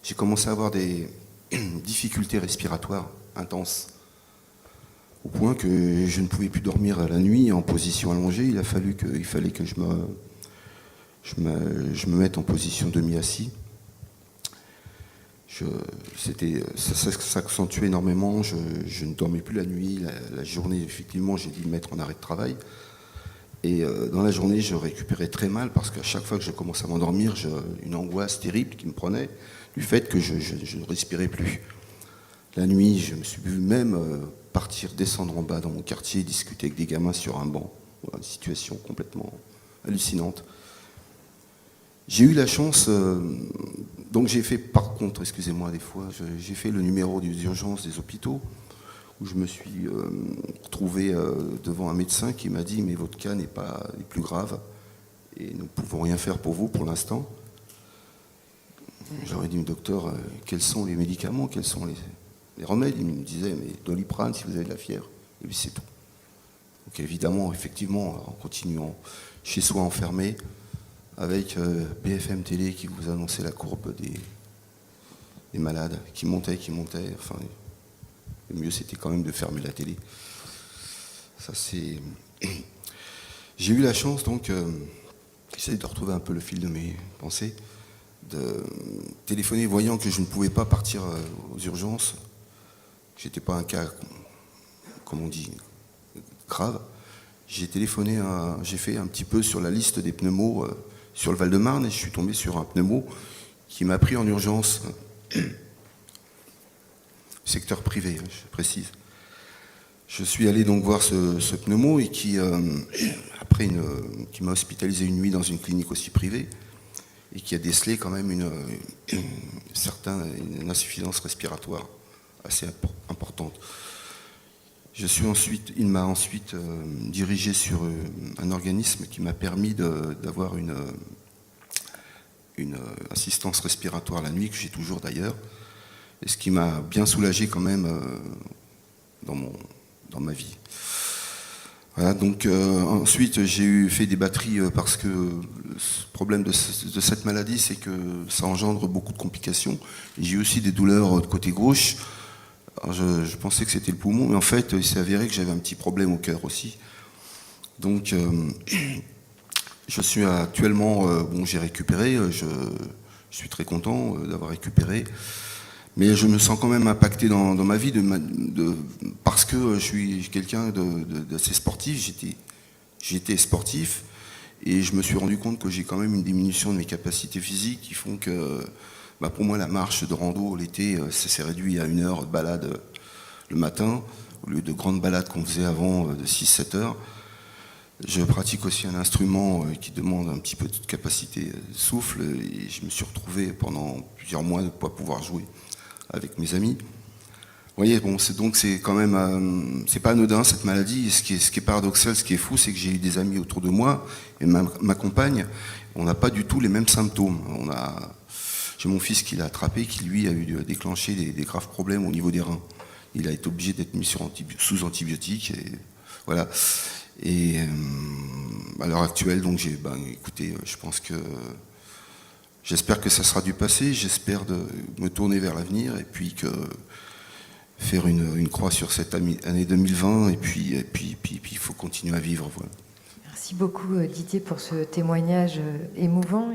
j'ai commencé à avoir des difficultés respiratoires intenses, au point que je ne pouvais plus dormir la nuit en position allongée. Il fallait que je me mette en position demi-assis. Ça s'accentuait énormément, je ne dormais plus la nuit, la journée, effectivement, j'ai dû me mettre en arrêt de travail. Et dans la journée, je récupérais très mal, parce qu'à chaque fois que je commençais à m'endormir, une angoisse terrible qui me prenait, du fait que je ne respirais plus. La nuit, je me suis vu même descendre en bas dans mon quartier, discuter avec des gamins sur un banc. Voilà, une situation complètement hallucinante. J'ai eu la chance, donc j'ai fait, par contre, excusez-moi des fois, j'ai fait le numéro des urgences des hôpitaux, où je me suis retrouvé devant un médecin qui m'a dit « mais votre cas n'est pas les plus grave, et nous ne pouvons rien faire pour vous pour l'instant ». J'aurais dit « mais docteur, quels sont les médicaments, quels sont les remèdes ?» Il me disait « mais Doliprane si vous avez de la fièvre ». Et puis c'est tout. Donc évidemment, effectivement, en continuant chez soi enfermé, avec BFM Télé qui vous annonçait la courbe des malades, qui montait. Enfin, le mieux, c'était quand même de fermer la télé. Ça, c'est... J'ai eu la chance, donc, j'essaie de retrouver un peu le fil de mes pensées, de téléphoner, voyant que je ne pouvais pas partir aux urgences, que j'étais pas un cas, comme on dit, grave. J'ai téléphoné, j'ai fait un petit peu sur la liste des pneumos sur le Val-de-Marne, et je suis tombé sur un pneumo qui m'a pris en urgence, secteur privé, je précise. Je suis allé donc voir ce pneumo, et qui m'a hospitalisé une nuit dans une clinique aussi privée, et qui a décelé quand même une insuffisance respiratoire assez importante. Il m'a ensuite dirigé sur un organisme qui m'a permis d'avoir une assistance respiratoire la nuit, que j'ai toujours d'ailleurs, et ce qui m'a bien soulagé quand même dans ma vie. Voilà, donc ensuite j'ai fait des batteries, parce que le problème de cette maladie, c'est que ça engendre beaucoup de complications. J'ai eu aussi des douleurs de côté gauche. Alors je pensais que c'était le poumon, mais en fait, il s'est avéré que j'avais un petit problème au cœur aussi. Donc, je suis actuellement, j'ai récupéré, je suis très content d'avoir récupéré, mais je me sens quand même impacté dans ma vie, parce que je suis quelqu'un d'assez sportif, j'étais sportif, et je me suis rendu compte que j'ai quand même une diminution de mes capacités physiques qui font que... pour moi, la marche de rando l'été, ça s'est réduit à 1 heure de balade le matin, au lieu de grandes balades qu'on faisait avant de 6-7 heures. Je pratique aussi un instrument qui demande un petit peu de capacité de souffle, et je me suis retrouvé pendant plusieurs mois de ne pas pouvoir jouer avec mes amis. Vous voyez, bon, c'est quand même, c'est pas anodin cette maladie. Et ce qui est paradoxal, ce qui est fou, c'est que j'ai eu des amis autour de moi, et ma compagne, on n'a pas du tout les mêmes symptômes. J'ai mon fils qui l'a attrapé, qui lui a déclenché des graves problèmes au niveau des reins. Il a été obligé d'être mis sous antibiotiques, et voilà. Et à l'heure actuelle, donc écoutez, je pense que j'espère que ça sera du passé, j'espère de me tourner vers l'avenir, et puis faire une croix sur cette année 2020, et puis il faut continuer à vivre. Voilà. Merci beaucoup Didier pour ce témoignage émouvant.